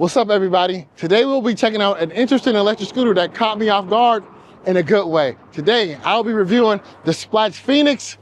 What's up, everybody? Today we'll be checking out an interesting electric scooter that caught me off guard in a good way. Today I'll be reviewing the SPLACH Phoenix.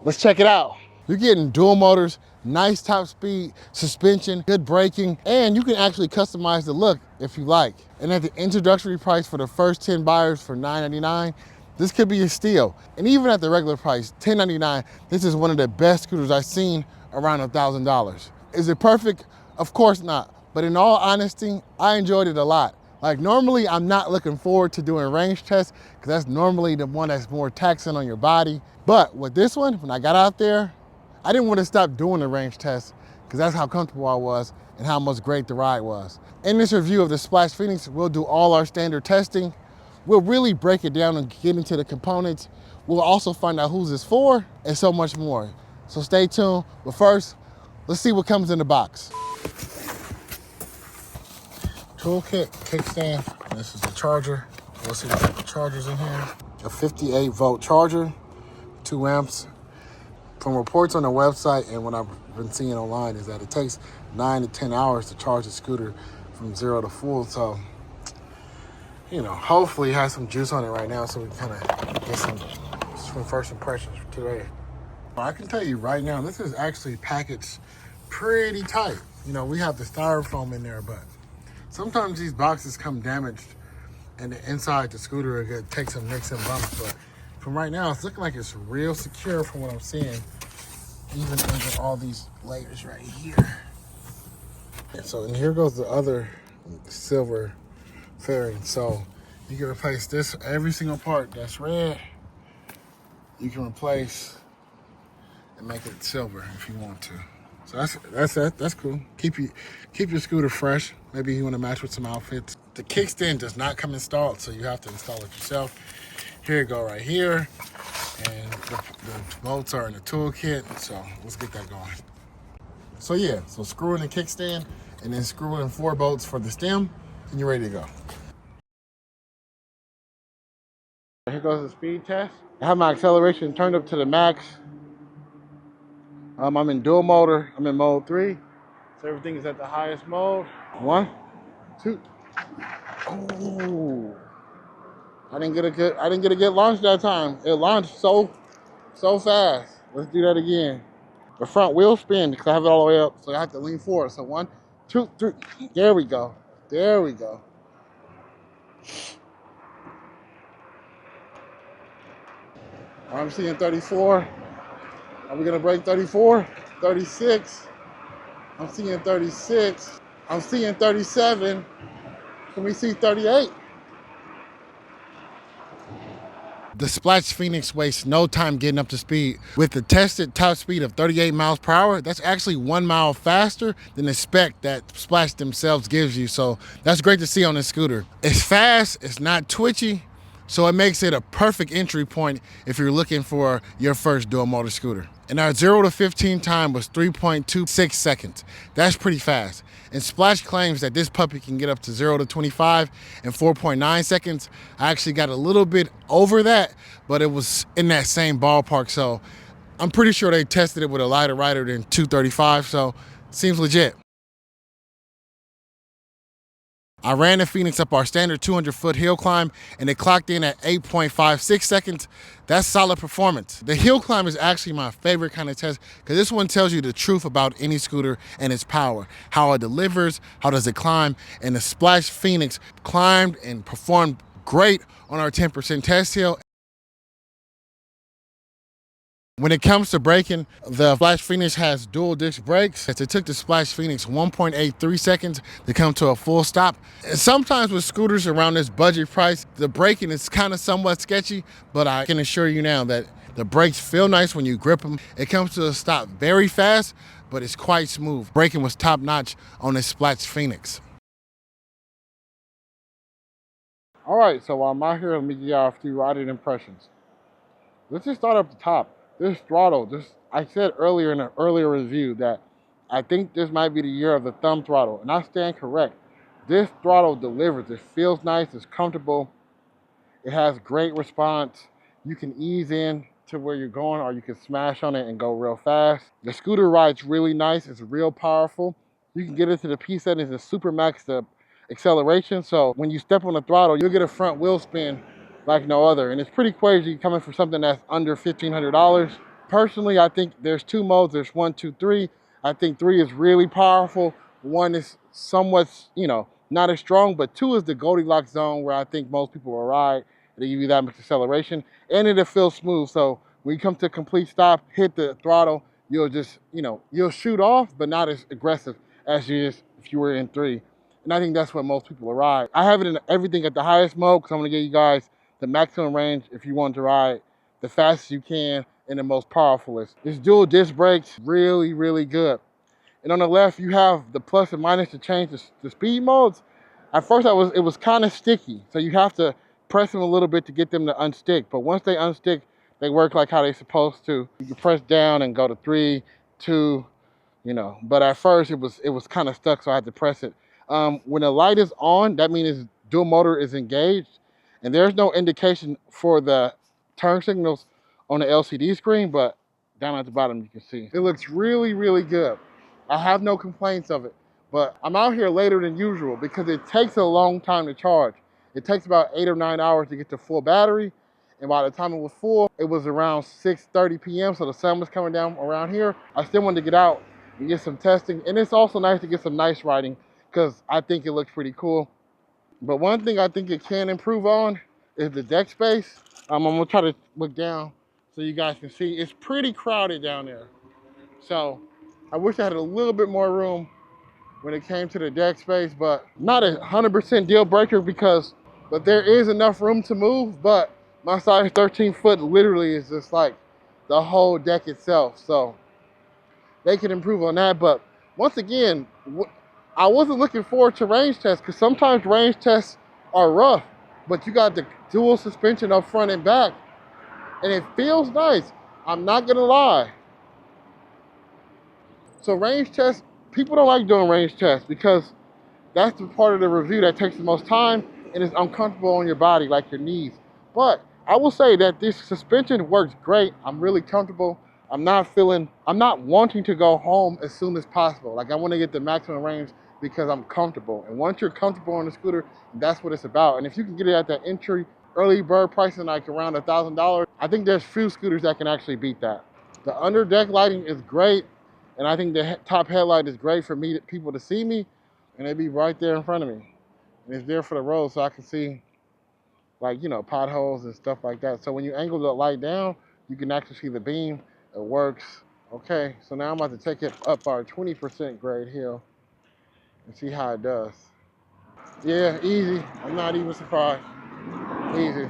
Let's check it out. You're getting dual motors, nice top speed, suspension, good braking, and you can actually customize the look if you like. And at the introductory price for the first 10 buyers for $9.99, this could be a steal. And even at the regular price, $10.99, this is one of the best scooters I've seen around $1,000. Is it perfect? Of course not. But in all honesty, I enjoyed it a lot. Like normally, I'm not looking forward to doing range tests because that's normally the one that's more taxing on your body. But with this one, when I got out there, I didn't want to stop doing the range test because that's how comfortable I was and how much great the ride was. In this review of the SPLACH Phoenix, we'll do all our standard testing. We'll really break it down and get into the components. We'll also find out who's it's for and so much more. So stay tuned. But first, let's see what comes in the box. Toolkit, kickstand, this is the charger. We'll see what type of chargers in here. A 58 volt charger, 2 amps. From reports on the website and what I've been seeing online is that it takes 9 to 10 hours to charge the scooter from 0 to full. So, you know, hopefully it has some juice on it right now so we can kind of get some first impressions today. I can tell you right now, this is actually packaged pretty tight. You know, we have the styrofoam in there, but sometimes these boxes come damaged and the inside the scooter will take some nicks and bumps, but from right now, it's looking like it's real secure from what I'm seeing, even under all these layers right here. And so, and here goes the other silver fairing. So you can replace this, every single part that's red, you can replace and make it silver if you want to. So that's cool. Keep your scooter fresh. Maybe you want to match with some outfits. The kickstand does not come installed, so you have to install it yourself. Here you go right here. And the bolts are in the toolkit, so let's get that going. So yeah, so screw in the kickstand and then screw in 4 bolts for the stem and you're ready to go. Here goes the speed test. I have my acceleration turned up to the max. I'm in dual motor. I'm in mode 3. So everything is at the highest mode. 1, 2. Ooh. I didn't get a good launch that time. It launched so fast. Let's do that again. The front wheel spin because I have it all the way up, so I have to lean forward. So 1, 2, 3. There we go. There we go. I'm seeing 34. Are we gonna break 34? 36. I'm seeing 36. I'm seeing 37. Can we see 38? The SPLACH Phoenix wastes no time getting up to speed. With the tested top speed of 38 miles per hour, that's actually 1 mile faster than the spec that SPLACH themselves gives you. So that's great to see on this scooter. It's fast, it's not twitchy, so it makes it a perfect entry point if you're looking for your first dual motor scooter. And our 0 to 15 time was 3.26 seconds. That's pretty fast. And SPLACH claims that this puppy can get up to 0 to 25 in 4.9 seconds. I actually got a little bit over that, but it was in that same ballpark. So I'm pretty sure they tested it with a lighter rider than 235, so seems legit. I ran the Phoenix up our standard 200-foot hill climb, and it clocked in at 8.56 seconds. That's solid performance. The hill climb is actually my favorite kind of test because this one tells you the truth about any scooter and its power, how it delivers, how does it climb, and the SPLACH Phoenix climbed and performed great on our 10% test hill. When it comes to braking, the SPLACH Phoenix has dual disc brakes. It took the SPLACH Phoenix 1.83 seconds to come to a full stop. And sometimes with scooters around this budget price, the braking is kind of somewhat sketchy, but I can assure you now that the brakes feel nice when you grip them. It comes to a stop very fast, but it's quite smooth. Braking was top notch on this SPLACH Phoenix. All right, so while I'm out here, let me give y'all a few riding impressions. Let's just start up the top. This throttle, I said earlier in an earlier review that I think this might be the year of the thumb throttle, and I stand correct. This throttle delivers. It feels nice, it's comfortable, it has great response. You can ease in to where you're going, or you can smash on it and go real fast. The scooter rides really nice, it's real powerful. you can get into the P settings and super max the acceleration. So when you step on the throttle, you'll get a front wheel spin like no other. And it's pretty crazy coming from something that's under $1,500. Personally, I think there's two modes. There's 1, 2, 3. I think 3 is really powerful. 1 is somewhat, not as strong, but 2 is the Goldilocks zone where I think most people will ride. They give you that much acceleration and it'll feel smooth. So when you come to a complete stop, hit the throttle, you'll just, you'll shoot off, but not as aggressive as you is if you were in 3. And I think that's what most people will ride. I have it in everything at the highest mode because I'm gonna give you guys the maximum range if you want to ride the fastest you can and the most powerfulest. This dual disc brakes, really, really good. And on the left, you have the plus and minus to change the speed modes. At first, it was kind of sticky. So you have to press them a little bit to get them to unstick. But once they unstick, they work like how they're supposed to. You can press down and go to 3, 2, But at first, it was kind of stuck, so I had to press it. When the light is on, that means dual motor is engaged. And there's no indication for the turn signals on the LCD screen, but down at the bottom, you can see. It looks really, really good. I have no complaints of it, but I'm out here later than usual because it takes a long time to charge. It takes about 8 or 9 hours to get to full battery. And by the time it was full, it was around 6:30 p.m. So the sun was coming down around here. I still wanted to get out and get some testing. And it's also nice to get some nice riding because I think it looks pretty cool. But one thing I think it can improve on is the deck space. I'm gonna try to look down so you guys can see. It's pretty crowded down there. So I wish I had a little bit more room when it came to the deck space, but not a 100% deal breaker but there is enough room to move, but my size 13 foot literally is just like the whole deck itself. So they can improve on that. But once again, I wasn't looking forward to range tests because sometimes range tests are rough, but you got the dual suspension up front and back and it feels nice. I'm not gonna lie. So range tests, people don't like doing range tests because that's the part of the review that takes the most time and is uncomfortable on your body, like your knees. But I will say that this suspension works great. I'm really comfortable. I'm not wanting to go home as soon as possible. Like I want to get the maximum range because I'm comfortable. And once you're comfortable on the scooter, that's what it's about. And if you can get it at that entry early bird pricing, like around $1,000, I think there's few scooters that can actually beat that. The under deck lighting is great. And I think the top headlight is great for people to see me, and they be right there in front of me. And it's there for the road so I can see, like, potholes and stuff like that. So when you angle the light down, you can actually see the beam. It works. Okay, so now I'm about to take it up our 20% grade hill and see how it does. Yeah, easy. I'm not even surprised. Easy.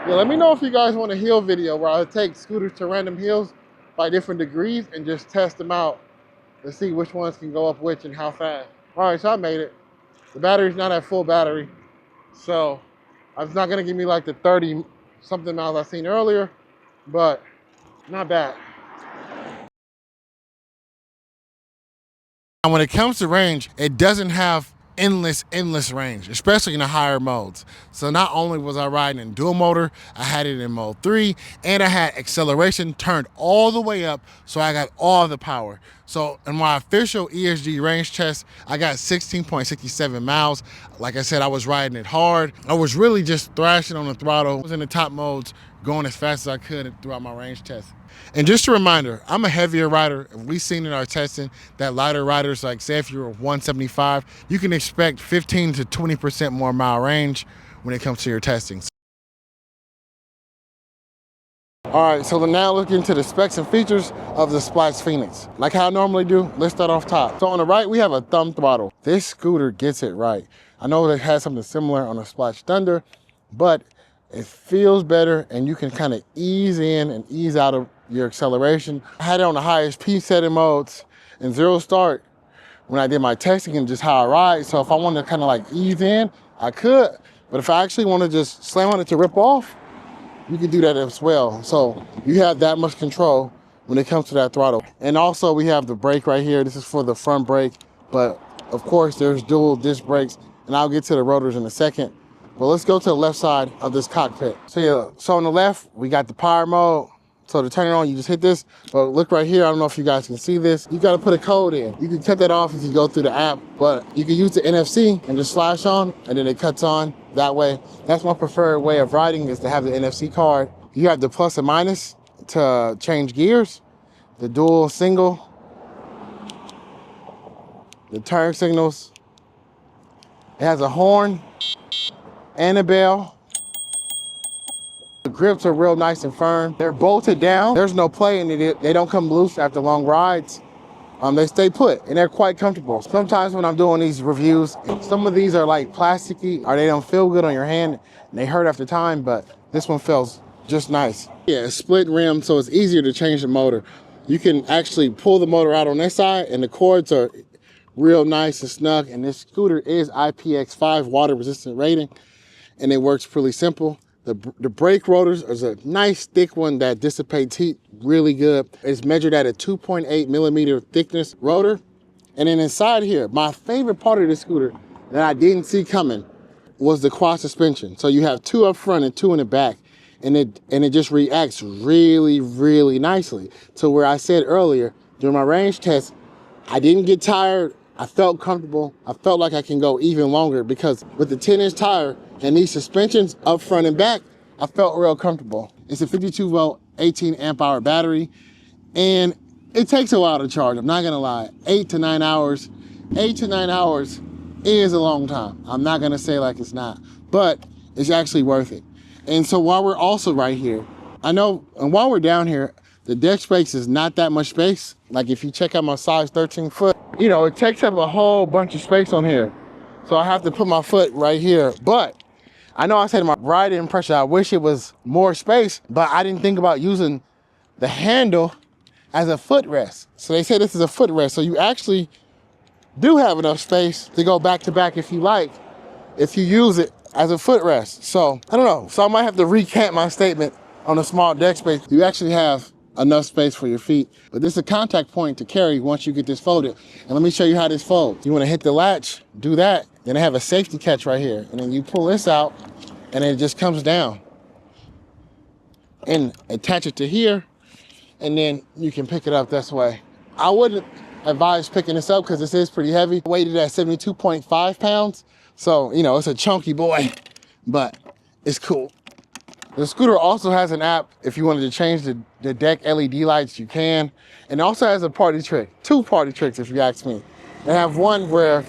Yeah, let me know if you guys want a hill video where I take scooters to random hills by different degrees and just test them out to see which ones can go up which and how fast. All right, so I made it. The battery's not at full battery, so it's not gonna give me like the 30 something miles I seen earlier, but not bad. And when it comes to range, it doesn't have endless range, especially in the higher modes. So not only was I riding in dual motor, I had it in mode 3, and I had acceleration turned all the way up, so I got all the power. So in my official ESG range test, I got 16.67 miles. Like I said, I was riding it hard. I was really just thrashing on the throttle. I was in the top modes, going as fast as I could throughout my range test. And just a reminder, I'm a heavier rider. We've seen in our testing that lighter riders, like say if you're 175, you can expect 15 to 20% more mile range when it comes to your testing. All right, so now look into the specs and features of the SPLACH Phoenix. Like how I normally do, let's start off top. So on the right, we have a thumb throttle. This scooter gets it right. I know it has something similar on the SPLACH Thunder, but it feels better and you can kind of ease in and ease out of your acceleration. I had it on the highest P setting modes and zero start when I did my testing and just how I ride. So if I wanted to kind of like ease in, I could. But if I actually want to just slam on it to rip off, you can do that as well. So you have that much control when it comes to that throttle. And also we have the brake right here. This is for the front brake, but of course there's dual disc brakes, and I'll get to the rotors in a second. But let's go to the left side of this cockpit. So yeah, so on the left, we got the power mode, So to turn it on, you just hit this. But look right here, I don't know if you guys can see this. You gotta put a code in. You can cut that off if you go through the app, but you can use the NFC and just flash on, and then it cuts on that way. That's my preferred way of riding, is to have the NFC card. You have the plus and minus to change gears, the dual, single, the turn signals. It has a horn and a bell. The grips are real nice and firm. They're bolted down. There's no play in it. They don't come loose after long rides. They stay put and they're quite comfortable. Sometimes when I'm doing these reviews, some of these are like plasticky or they don't feel good on your hand and they hurt after time, but this one feels just nice. Yeah, it's split rim, so it's easier to change the motor. You can actually pull the motor out on this side and the cords are real nice and snug, and this scooter is IPX5 water resistant rating, and it works pretty simple. The brake rotors is a nice thick one that dissipates heat really good. It's measured at a 2.8 millimeter thickness rotor. And then inside here, my favorite part of the scooter that I didn't see coming was the quad suspension. So you have 2 up front and 2 in the back, and it just reacts really, really nicely. To where I said earlier, during my range test, I didn't get tired. I felt comfortable. I felt like I can go even longer because with the 10-inch tire and these suspensions up front and back, I felt real comfortable. It's a 52 volt, 18 amp hour battery, and it takes a while to charge. I'm not gonna lie, 8 to 9 hours. 8 to 9 hours is a long time. I'm not gonna say like it's not, but it's actually worth it. And so while we're also right here, I know, and while we're down here, the deck space is not that much space. Like if you check out my size 13 foot, you know, it takes up a whole bunch of space on here. So I have to put my foot right here. But I know I said in my ride impression, I wish it was more space, but I didn't think about using the handle as a footrest. So they say this is a footrest. So you actually do have enough space to go back to back if you like, if you use it as a footrest. So I don't know. So I might have to recant my statement on a small deck space. You actually have enough space for your feet, but this is a contact point to carry once you get this folded. And let me show you how this folds. You want to hit the latch, do that, then I have a safety catch right here, and then you pull this out and it just comes down and attach it to here, and then you can pick it up this way. I wouldn't advise picking this up because this is pretty heavy. Weighted at 72.5 pounds, so you know it's a chunky boy, but it's cool. The scooter also has an app. If you wanted to change the deck LED lights, you can. And it also has a party trick, 2 party tricks if you ask me. They have one where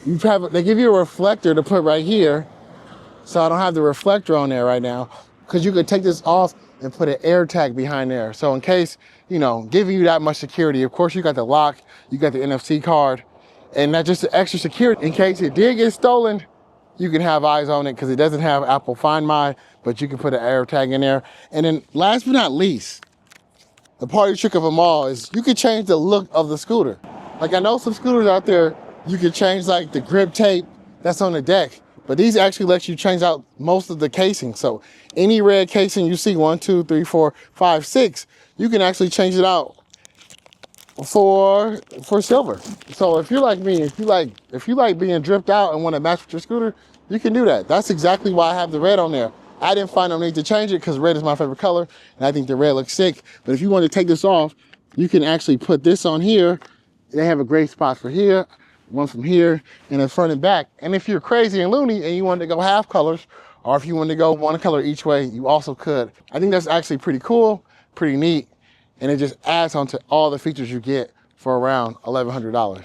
they give you a reflector to put right here. So I don't have the reflector on there right now, because you could take this off and put an air tag behind there. So in case, you know, giving you that much security, of course you got the lock, you got the NFC card, and that's just extra security. In case it did get stolen, you can have eyes on it because it doesn't have Apple Find My, but you can put an air tag in there. And then last but not least, the party trick of them all is you can change the look of the scooter. Like I know some scooters out there, you can change like the grip tape that's on the deck, but these actually let you change out most of the casing. So any red casing you see, 1, 2, 3, 4, 5, 6, you can actually change it out for silver. So if you're like me, if you like being dripped out and want to match with your scooter, you can do that. That's exactly why I have the red on there. I didn't find no need to change it because red is my favorite color, and I think the red looks sick. But if you want to take this off, you can actually put this on here. They have a great spot for here, one from here, and in front and back. And if you're crazy and loony and you want to go half colors, or if you want to go one color each way, you also could. I think that's actually pretty cool, pretty neat, and it just adds on to all the features you get for around $1,100.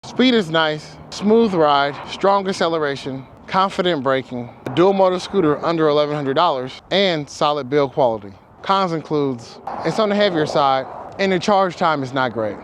Speed is nice, smooth ride, strong acceleration, confident braking, a dual motor scooter under $1,100, and solid build quality. Cons includes, it's on the heavier side, and the charge time is not great.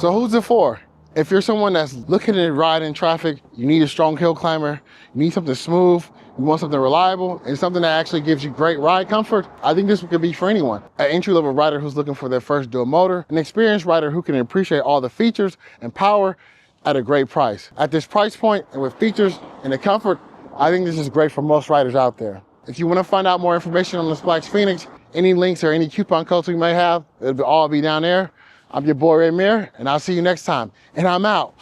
So who's it for? If you're someone that's looking to ride in traffic, you need a strong hill climber, you need something smooth, you want something reliable, and something that actually gives you great ride comfort, I think this could be for anyone. An entry-level rider who's looking for their first dual motor, an experienced rider who can appreciate all the features and power at a great price. At this price point, and with features and the comfort, I think this is great for most riders out there. If you want to find out more information on the SPLACH Phoenix, any links or any coupon codes we may have, it'll all be down there. I'm your boy Ramir, and I'll see you next time. And I'm out.